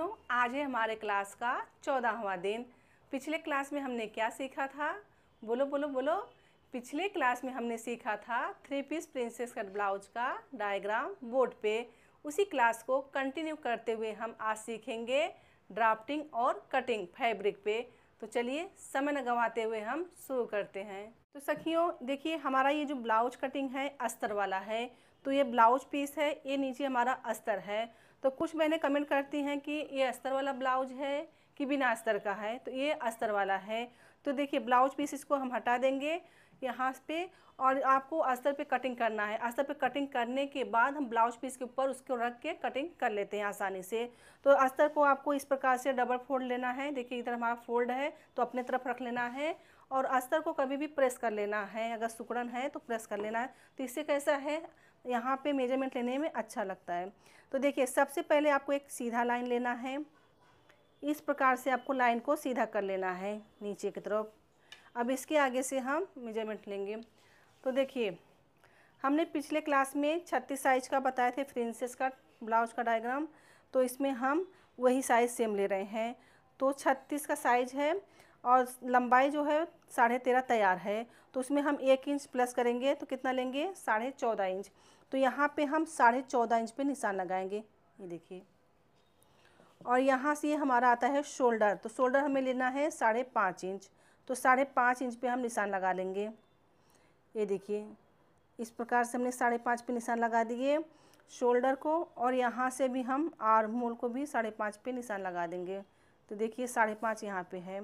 सखियों, आज है हमारे क्लास का 14वां दिन। पिछले क्लास में हमने क्या सीखा था? बोलो बोलो बोलो। पिछले क्लास में हमने सीखा था 3 पीस प्रिंसेस कट ब्लाउज का डायग्राम बोर्ड पे। उसी क्लास को कंटिन्यू करते हुए हम आज सीखेंगे ड्राफ्टिंग और कटिंग फैब्रिक पे। तो चलिए समय न गंवाते हुए हम शुरू करते हैं। तो सखियों देखिए, हमारा ये जो ब्लाउज कटिंग है अस्तर वाला है। तो ये ब्लाउज पीस है, ये नीचे हमारा अस्तर है। तो कुछ बहनें कमेंट करती हैं कि ये अस्तर वाला ब्लाउज है कि बिना अस्तर का है। तो ये अस्तर वाला है। तो देखिए ब्लाउज पीस इसको हम हटा देंगे यहाँ पे, और आपको अस्तर पे कटिंग करना है। अस्तर पे कटिंग करने के बाद हम ब्लाउज पीस के ऊपर उसको रख के कटिंग कर लेते हैं आसानी से। तो अस्तर को आपको इस प्रकार से डबल फोल्ड लेना है। देखिए इधर हमारा फोल्ड है तो अपने तरफ रख लेना है, और अस्तर को कभी भी प्रेस कर लेना है। अगर सिकुड़न है तो प्रेस कर लेना है। तो इससे कैसा है, यहाँ पे मेजरमेंट लेने में अच्छा लगता है। तो देखिए सबसे पहले आपको एक सीधा लाइन लेना है। इस प्रकार से आपको लाइन को सीधा कर लेना है नीचे की तरफ। अब इसके आगे से हम मेजरमेंट लेंगे। तो देखिए हमने पिछले क्लास में 36 साइज का बताए थे प्रिंसेस का ब्लाउज का डायग्राम। तो इसमें हम वही साइज़ सेम ले रहे हैं। तो 36 का साइज़ है और लंबाई जो है 13.5 तैयार है। तो उसमें हम 1 इंच प्लस करेंगे तो कितना लेंगे, 14.5 इंच। तो यहाँ पे हम 14.5 इंच पे निशान लगाएंगे, ये देखिए। और यहाँ से ये हमारा आता है शोल्डर। तो शोल्डर हमें लेना है 5.5 इंच। तो 5.5 इंच पे हम निशान लगा लेंगे, ये देखिए। इस प्रकार से हमने 5.5 पे निशान लगा दिए शोल्डर को, और यहाँ से भी हम आर्म होल को भी 5.5 पे निशान लगा देंगे। तो देखिए 5.5 यहाँ पे है।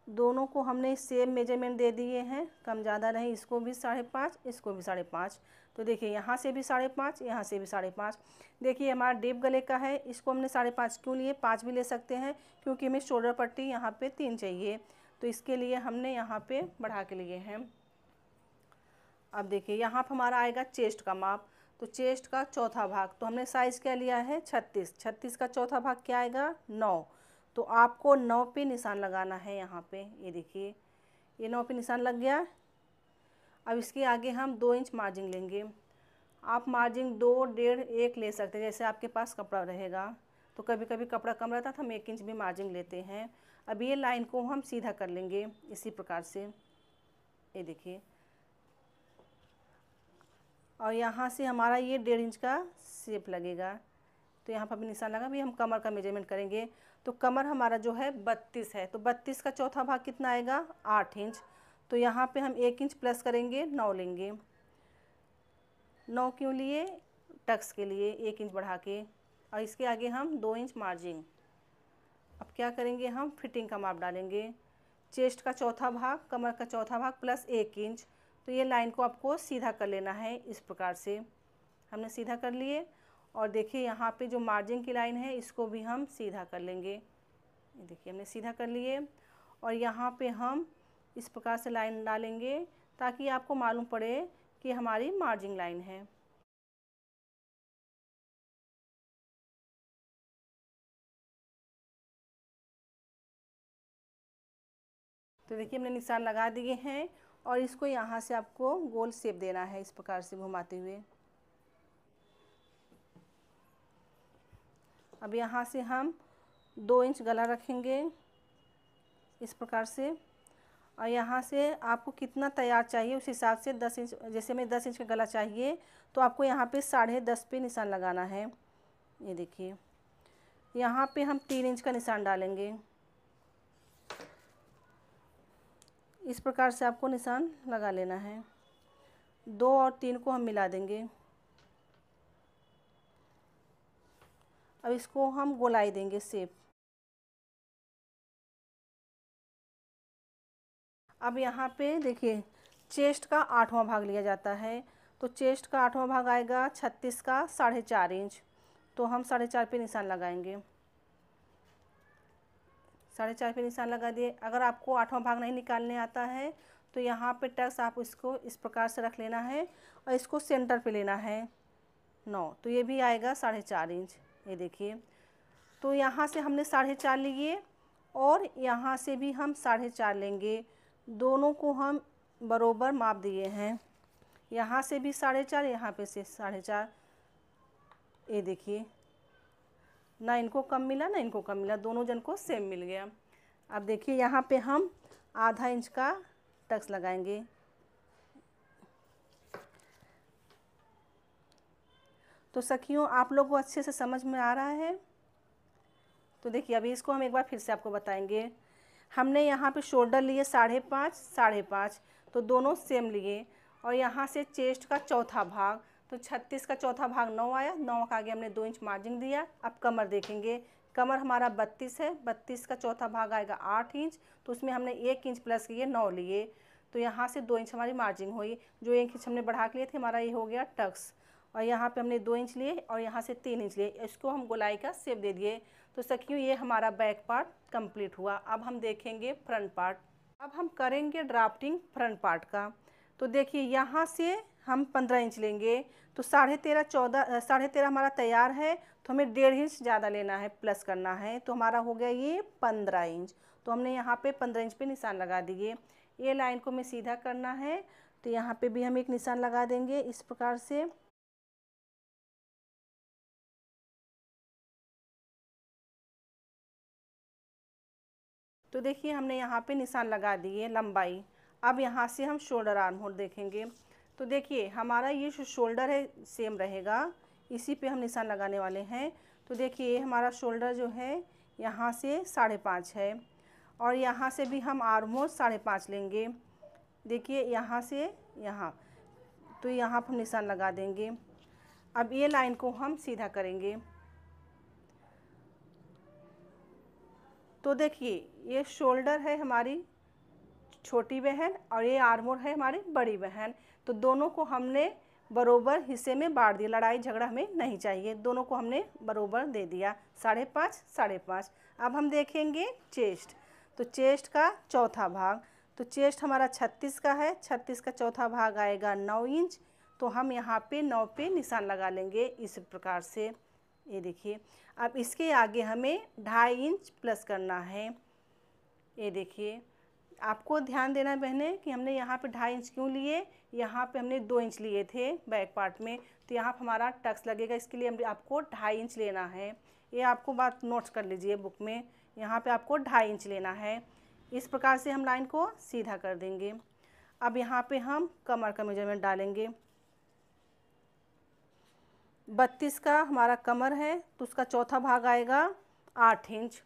दोनों को हमने सेम मेजरमेंट दे दिए हैं, कम ज़्यादा नहीं। इसको भी 5.5, इसको भी 5.5। तो देखिए यहाँ से भी 5.5, यहाँ से भी 5.5। देखिए हमारा डीप गले का है, इसको हमने 5.5 क्यों लिए, 5 भी ले सकते हैं क्योंकि हमें शोल्डर पट्टी यहाँ पे 3 चाहिए। तो इसके लिए हमने यहाँ पे बढ़ा के लिए हैं। अब देखिए यहाँ पर हमारा आएगा चेस्ट का माप। तो चेस्ट का चौथा भाग, तो हमने साइज़ क्या लिया है 36। 36 का चौथा भाग क्या आएगा 9। तो आपको 9 पे निशान लगाना है यहाँ पे, ये देखिए ये 9 पे निशान लग गया। अब इसके आगे हम 2 इंच मार्जिन लेंगे। आप मार्जिन 2, 1.5, 1 ले सकते हैं, जैसे आपके पास कपड़ा रहेगा। तो कभी कभी कपड़ा कम रहता था, हम 1 इंच भी मार्जिन लेते हैं। अब ये लाइन को हम सीधा कर लेंगे इसी प्रकार से, ये देखिए। और यहाँ से हमारा ये 1.5 इंच का शेप लगेगा। तो यहाँ पर भी निशान लगा। भी हम कमर का मेजरमेंट करेंगे। तो कमर हमारा जो है 32 है। तो 32 का चौथा भाग कितना आएगा 8 इंच। तो यहाँ पे हम 1 इंच प्लस करेंगे, 9 लेंगे। 9 क्यों लिए, टक्स के लिए 1 इंच बढ़ा के। और इसके आगे हम 2 इंच मार्जिन। अब क्या करेंगे, हम फिटिंग का माप डालेंगे। चेस्ट का चौथा भाग, कमर का चौथा भाग प्लस 1 इंच। तो ये लाइन को आपको सीधा कर लेना है इस प्रकार से। हमने सीधा कर लिए। और देखिए यहाँ पे जो मार्जिन की लाइन है इसको भी हम सीधा कर लेंगे, ये देखिए हमने सीधा कर लिए। और यहाँ पे हम इस प्रकार से लाइन डालेंगे ताकि आपको मालूम पड़े कि हमारी मार्जिन लाइन है। तो देखिए हमने निशान लगा दिए हैं, और इसको यहाँ से आपको गोल शेप देना है इस प्रकार से घुमाते हुए। अब यहाँ से हम 2 इंच गला रखेंगे इस प्रकार से। और यहाँ से आपको कितना तैयार चाहिए उस हिसाब से 10 इंच, जैसे मैं 10 इंच का गला चाहिए तो आपको यहाँ पे 10.5 पे निशान लगाना है, ये देखिए। यहाँ पे हम 3 इंच का निशान डालेंगे। इस प्रकार से आपको निशान लगा लेना है। 2 और 3 को हम मिला देंगे। अब इसको हम गोलाई देंगे शेप। अब यहाँ पे देखिए चेस्ट का 8वां भाग लिया जाता है। तो चेस्ट का 8वां भाग आएगा 36 का 4.5 इंच। तो हम 4.5 पे निशान लगाएंगे। 4.5 पे निशान लगा दिए। अगर आपको 8वां भाग नहीं निकालने आता है तो यहाँ पे टक्स आप इसको इस प्रकार से रख लेना है, और इसको सेंटर पे लेना है 9। तो ये भी आएगा 4.5 इंच, ये देखिए। तो यहाँ से हमने 4.5 लिए, और यहाँ से भी हम 4.5 लेंगे। दोनों को हम बरोबर माप दिए हैं। यहाँ से भी 4.5, यहाँ पे से 4.5, ये देखिए। ना इनको कम मिला ना इनको कम मिला, दोनों जन को सेम मिल गया। अब देखिए यहाँ पे हम आधा इंच का टक्स लगाएंगे। तो सखियों आप लोग को अच्छे से समझ में आ रहा है? तो देखिए अभी इसको हम एक बार फिर से आपको बताएंगे। हमने यहाँ पे शोल्डर लिए 5.5 5.5, तो दोनों सेम लिए। और यहाँ से चेस्ट का चौथा भाग, तो 36 का चौथा भाग 9 आया, 9 का आगे हमने 2 इंच मार्जिन दिया। अब कमर देखेंगे, कमर हमारा 32 है, 32 का चौथा भाग आएगा 8 इंच, तो उसमें हमने 1 इंच प्लस किए 9 लिए, तो यहाँ से 2 इंच हमारी मार्जिन हुई। जो 1 इंच हमने बढ़ा के लिए थे हमारा ये हो गया टक्स। और यहाँ पे हमने 2 इंच लिए और यहाँ से 3 इंच लिए, इसको हम गोलाई का शेप दे दिए। तो सखियों ये हमारा बैक पार्ट कंप्लीट हुआ। अब हम देखेंगे फ्रंट पार्ट। अब हम करेंगे ड्राफ्टिंग फ्रंट पार्ट का। तो देखिए यहाँ से हम 15 इंच लेंगे, तो 13.5 हमारा तैयार है, तो हमें 1.5 इंच ज़्यादा लेना है, प्लस करना है, तो हमारा हो गया ये 15 इंच। तो हमने यहाँ पे 15 इंच पे निशान लगा दिए। ये लाइन को हमें सीधा करना है, तो यहाँ पे भी हम एक निशान लगा देंगे इस प्रकार से। तो देखिए हमने यहाँ पे निशान लगा दिए लंबाई। अब यहाँ से हम शोल्डर आर्म होल देखेंगे। तो देखिए हमारा ये जो शोल्डर है सेम रहेगा, इसी पे हम निशान लगाने वाले हैं। तो देखिए ये हमारा शोल्डर जो है यहाँ से 5.5 है, और यहाँ से भी हम आर्म होल 5.5 लेंगे। देखिए यहाँ से यहाँ, तो यहाँ पर हम निशान लगा देंगे। अब ये लाइन को हम सीधा करेंगे। तो देखिए ये शोल्डर है हमारी छोटी बहन और ये आर्मोर है हमारी बड़ी बहन, तो दोनों को हमने बरोबर हिस्से में बांट दिया। लड़ाई झगड़ा हमें नहीं चाहिए, दोनों को हमने बरोबर दे दिया 5.5 5.5। अब हम देखेंगे चेस्ट। तो चेस्ट का चौथा भाग, तो चेस्ट हमारा 36 का है, 36 का चौथा भाग आएगा 9 इंच, तो हम यहाँ पे 9 पे निशान लगा लेंगे इस प्रकार से। ये देखिए अब इसके आगे हमें 2.5 इंच प्लस करना है। ये देखिए आपको ध्यान देना है बहने कि हमने यहाँ पे 2.5 इंच क्यों लिए, यहाँ पे हमने 2 इंच लिए थे बैक पार्ट में, तो यहाँ पर हमारा टक्स लगेगा, इसके लिए हम आपको 2.5 इंच लेना है। ये आपको बात नोट कर लीजिए बुक में, यहाँ पे आपको 2.5 इंच लेना है। इस प्रकार से हम लाइन को सीधा कर देंगे। अब यहाँ पे हम कमर का मेजरमेंट डालेंगे। 32 का हमारा कमर है, तो उसका चौथा भाग आएगा 8 इंच।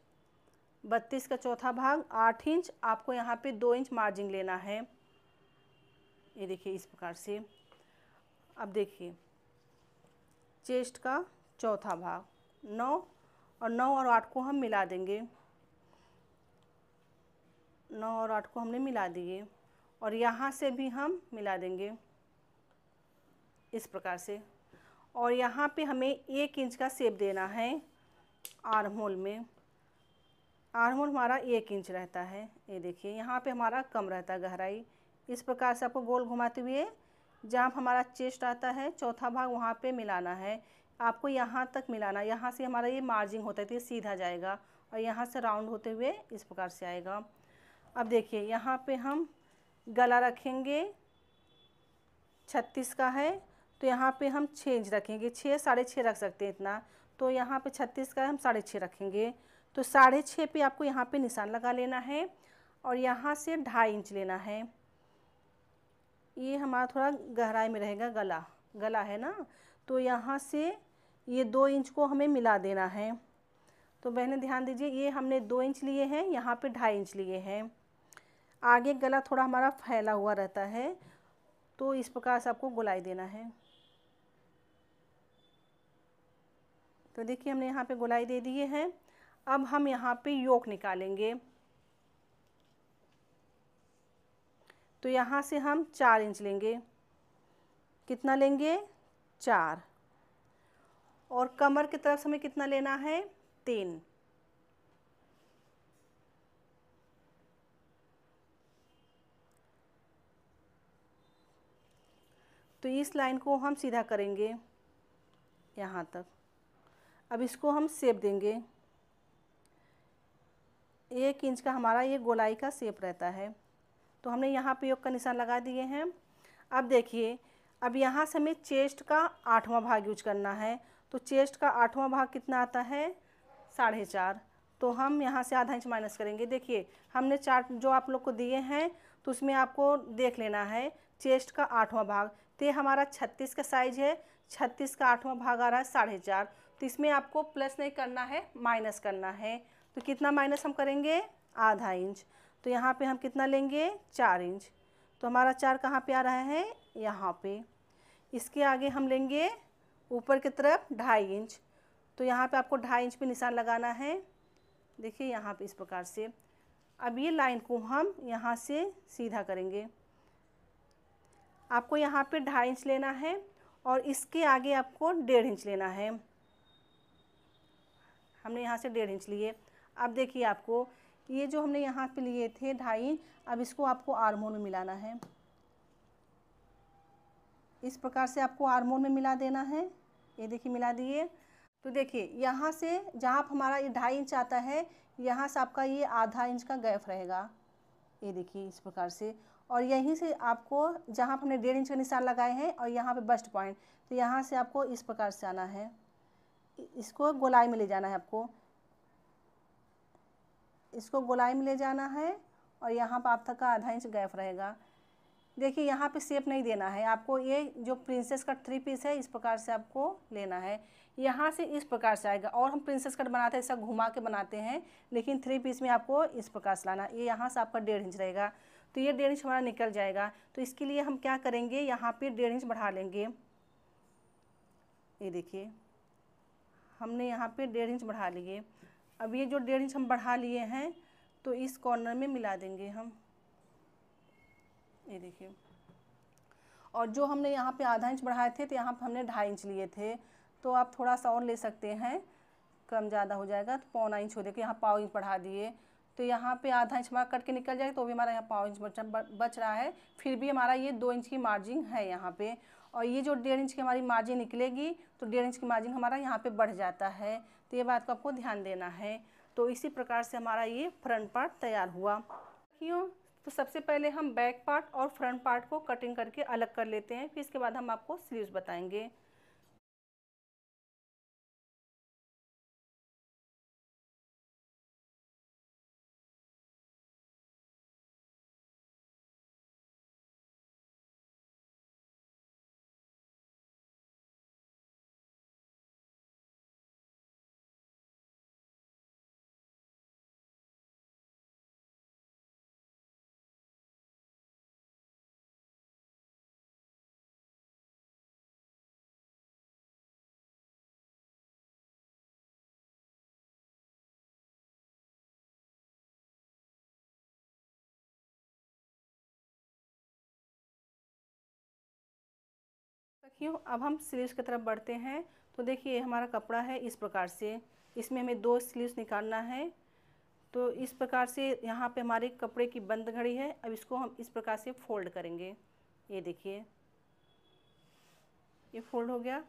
32 का चौथा भाग 8 इंच, आपको यहाँ पे 2 इंच मार्जिन लेना है। ये देखिए इस प्रकार से। अब देखिए चेस्ट का चौथा भाग 9 और 9 और 8 को हम मिला देंगे। 9 और 8 को हमने मिला दिए, और यहाँ से भी हम मिला देंगे इस प्रकार से। और यहाँ पे हमें 1 इंच का शेप देना है आर्म होल में। आर्म होल हमारा 1 इंच रहता है। ये देखिए यहाँ पे हमारा कम रहता है गहराई। इस प्रकार से आपको गोल घुमाते हुए जहाँ हमारा चेस्ट आता है चौथा भाग वहाँ पे मिलाना है। आपको यहाँ तक मिलाना, यहाँ से हमारा ये मार्जिंग होता है तो ये सीधा जाएगा, और यहाँ से राउंड होते हुए इस प्रकार से आएगा। अब देखिए यहाँ पे हम गला रखेंगे, 36 का है, तो यहाँ पे हम 6 इंच रखेंगे, 6 6.5 रख सकते हैं इतना, तो यहाँ पे 36 का है हम 6.5 रखेंगे। तो 6.5 पे आपको यहाँ पे निशान लगा लेना है, और यहाँ से 2.5 इंच लेना है। ये हमारा थोड़ा गहराई में रहेगा, गला है ना, तो यहाँ से ये 2 इंच को हमें मिला देना है। तो बहनें ध्यान दीजिए, ये हमने 2 इंच लिए हैं, यहाँ पे 2.5 इंच लिए हैं। आगे गला थोड़ा हमारा फैला हुआ रहता है, तो इस प्रकार से आपको गोलाई देना है। तो देखिए हमने यहाँ पे गोलाई दे दिए हैं। अब हम यहाँ पे योक निकालेंगे। तो यहाँ से हम 4 इंच लेंगे। कितना लेंगे? 4। और कमर की तरफ से हमें कितना लेना है? 3। तो इस लाइन को हम सीधा करेंगे यहाँ तक। अब इसको हम शेप देंगे। 1 इंच का हमारा ये गोलाई का शेप रहता है, तो हमने यहाँ पे योग का निशान लगा दिए हैं। अब देखिए अब यहाँ से हमें चेस्ट का 8वां भाग यूज करना है। तो चेस्ट का 8वां भाग कितना आता है? 4.5। तो हम यहाँ से आधा इंच माइनस करेंगे। देखिए हमने चार्ट जो आप लोग को दिए हैं तो उसमें आपको देख लेना है चेस्ट का 8वां भाग। तो ये हमारा 36 का साइज है, 36 का 8वां भाग आ रहा है 4.5। तो इसमें आपको प्लस नहीं करना है, माइनस करना है। तो कितना माइनस हम करेंगे? आधा इंच। तो यहाँ पे हम कितना लेंगे? 4 इंच। तो हमारा 4 कहाँ पे आ रहा है? यहाँ पे। इसके आगे हम लेंगे ऊपर की तरफ 2.5 इंच। तो यहाँ पे आपको 2.5 इंच पे निशान लगाना है। देखिए यहाँ पे इस प्रकार से। अब ये लाइन को हम यहाँ से सीधा करेंगे। आपको यहाँ पे 2.5 इंच लेना है और इसके आगे आपको 1.5 इंच लेना है। हमने यहाँ से 1.5 इंच लिए। अब देखिए आपको ये जो हमने यहाँ पे लिए थे 2.5, अब इसको आपको आर्म होल में मिलाना है। इस प्रकार से आपको आर्म होल में मिला देना है। ये देखिए मिला दिए। तो देखिए यहाँ से जहाँ हमारा ये 2.5 इंच आता है, यहाँ से आपका ये आधा इंच का गैप रहेगा। ये देखिए इस प्रकार से। और यहीं से आपको जहाँ हमने 1.5 इंच का निशान लगाए हैं और यहाँ पे बस्ट पॉइंट, तो यहाँ से आपको इस प्रकार से आना है। इसको गोलाई में ले जाना है आपको, इसको गोलाई में ले जाना है और यहाँ पर आप तक का आधा इंच गैप रहेगा। देखिए यहाँ पे शेप नहीं देना है आपको। ये जो प्रिंसेस कट 3 पीस है इस प्रकार से आपको लेना है। यहाँ से इस प्रकार से आएगा। और हम प्रिंसेस कट बनाते हैं ऐसा घुमा के बनाते हैं, लेकिन 3 पीस में आपको इस प्रकार से लाना। ये यहाँ से आपका 1.5 इंच रहेगा। तो ये 1.5 इंच हमारा निकल जाएगा। तो इसके लिए हम क्या करेंगे, यहाँ पे 1.5 इंच बढ़ा लेंगे। ये देखिए हमने यहाँ पे 1.5 इंच बढ़ा लिए। अब ये जो 1.5 इंच हम बढ़ा लिए हैं तो इस कॉर्नर में मिला देंगे हम। ये देखिए। और जो हमने यहाँ पे आधा इंच बढ़ाए थे तो यहाँ पे हमने 2.5 इंच लिए थे। तो आप थोड़ा सा और ले सकते हैं, कम ज़्यादा हो जाएगा तो 1.25 इंच हो। देखिए यहाँ 1.25 इंच बढ़ा दिए। तो यहाँ पे आधा इंच हमारा कट के निकल जाएगा, तो भी हमारा यहाँ 1.25 इंच बच रहा है। फिर भी हमारा ये 2 इंच की मार्जिन है यहाँ पे। और ये जो 1.5 इंच की हमारी मार्जिन निकलेगी तो 1.5 इंच की मार्जिन हमारा यहाँ पे बढ़ जाता है। तो ये बात को आपको ध्यान देना है। तो इसी प्रकार से हमारा ये फ्रंट पार्ट तैयार हुआ। क्यों? तो सबसे पहले हम बैक पार्ट और फ्रंट पार्ट को कटिंग करके अलग कर लेते हैं, फिर इसके बाद हम आपको स्लीव्स बताएंगे। क्यों? अब हम स्लीव्स की तरफ बढ़ते हैं। तो देखिए हमारा कपड़ा है इस प्रकार से, इसमें हमें 2 स्लीव्स निकालना है। तो इस प्रकार से यहाँ पे हमारे कपड़े की बंद घड़ी है। अब इसको हम इस प्रकार से फोल्ड करेंगे। ये देखिए ये फोल्ड हो गया।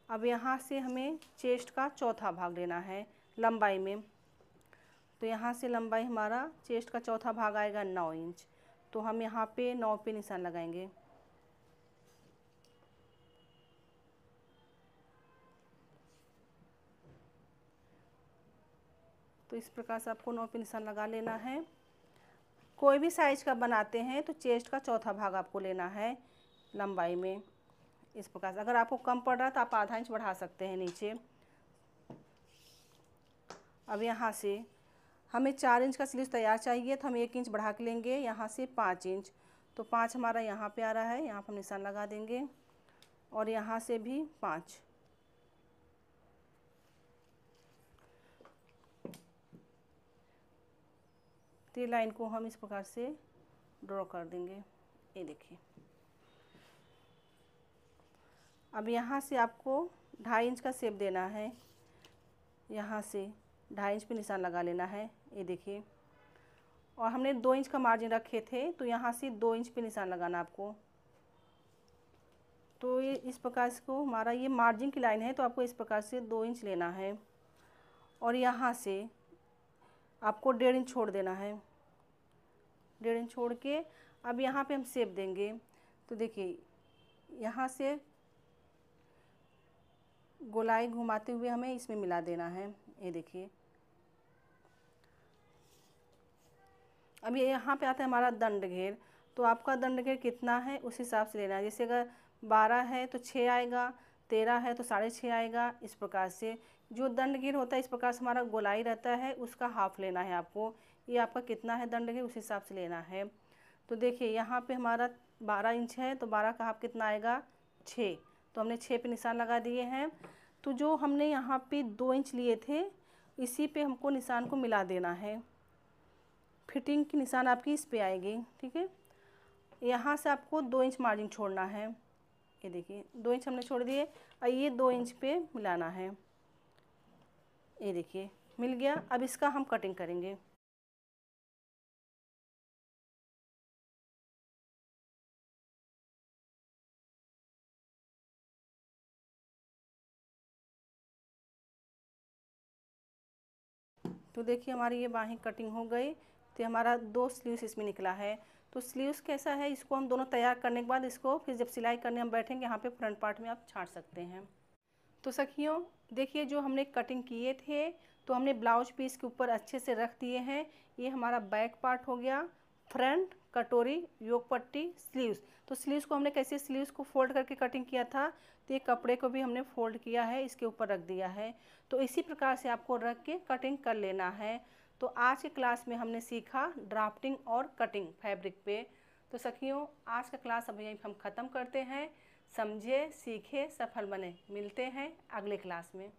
अब यहाँ से हमें चेस्ट का चौथा भाग लेना है लंबाई में। तो यहाँ से लंबाई हमारा चेस्ट का चौथा भाग आएगा 9 इंच। तो हम यहाँ पे 9 पे निशान लगाएंगे। तो इस प्रकार से आपको 9 पे निशान लगा लेना है। कोई भी साइज का बनाते हैं तो चेस्ट का चौथा भाग आपको लेना है लंबाई में। इस प्रकार से अगर आपको कम पड़ रहा है तो आप आधा इंच बढ़ा सकते हैं नीचे। अब यहाँ से हमें 4 इंच का स्लीव तैयार चाहिए, तो हम 1 इंच बढ़ा के लेंगे यहाँ से 5 इंच। तो 5 हमारा यहाँ पे आ रहा है, यहाँ पर हम निशान लगा देंगे। और यहाँ से भी 5। तो लाइन को हम इस प्रकार से ड्रॉ कर देंगे। ये देखिए। अब यहाँ से आपको 2.5 इंच का शेप देना है। यहाँ से 2.5 इंच पे निशान लगा लेना है। ये देखिए। और हमने 2 इंच का मार्जिन रखे थे, तो यहाँ से 2 इंच पे निशान लगाना आपको। तो ये इस प्रकार से को हमारा ये मार्जिन की लाइन है, तो आपको इस प्रकार से 2 इंच लेना है। और यहाँ से आपको 1.5 इंच छोड़ देना है। 1.5 इंच छोड़ के अब यहाँ पे हम शेप देंगे। तो देखिए यहाँ से गोलाई घुमाते हुए हमें इसमें मिला देना है। ये देखिए अब ये यहाँ पे आता है हमारा दंड घेर। तो आपका दंड घेर कितना है उस हिसाब से लेना है। जैसे अगर 12 है तो 6 आएगा, 13 है तो 6.5 आएगा। इस प्रकार से जो दंड घेर होता है इस प्रकार से हमारा गोलाई रहता है, उसका हाफ लेना है आपको। ये आपका कितना है दंड घेर उस हिसाब से लेना है। तो देखिए यहाँ पे हमारा 12 इंच है तो 12 का हाफ कितना आएगा 6। तो हमने 6 पे निशान लगा दिए हैं। तो जो हमने यहाँ पे 2 इंच लिए थे इसी पे हमको निशान को मिला देना है। फिटिंग की निशान आपकी इस पे आएगी, ठीक है। यहाँ से आपको 2 इंच मार्जिन छोड़ना है। ये देखिए 2 इंच हमने छोड़ दिए और ये 2 इंच पे मिलाना है। ये देखिए मिल गया। अब इसका हम कटिंग करेंगे। तो देखिए हमारी ये बाहें कटिंग हो गई। तो हमारा 2 स्लीव्स इसमें निकला है। तो स्लीव्स कैसा है, इसको हम दोनों तैयार करने के बाद इसको फिर जब सिलाई करने हम बैठेंगे यहाँ पे फ्रंट पार्ट में आप छाट सकते हैं। तो सखियों देखिए जो हमने कटिंग किए थे तो हमने ब्लाउज पीस के ऊपर अच्छे से रख दिए हैं। ये हमारा बैक पार्ट हो गया, फ्रंट, कटोरी, योक पट्टी, स्लीव्स। तो स्लीव्स को हमने कैसे स्लीव्स को फोल्ड करके कटिंग किया था, तो ये कपड़े को भी हमने फोल्ड किया है, इसके ऊपर रख दिया है। तो इसी प्रकार से आपको रख के कटिंग कर लेना है। तो आज के क्लास में हमने सीखा ड्राफ्टिंग और कटिंग फैब्रिक पे। तो सखियों आज का क्लास अब यहीं हम ख़त्म करते हैं। समझे, सीखे, सफल बने। मिलते हैं अगले क्लास में।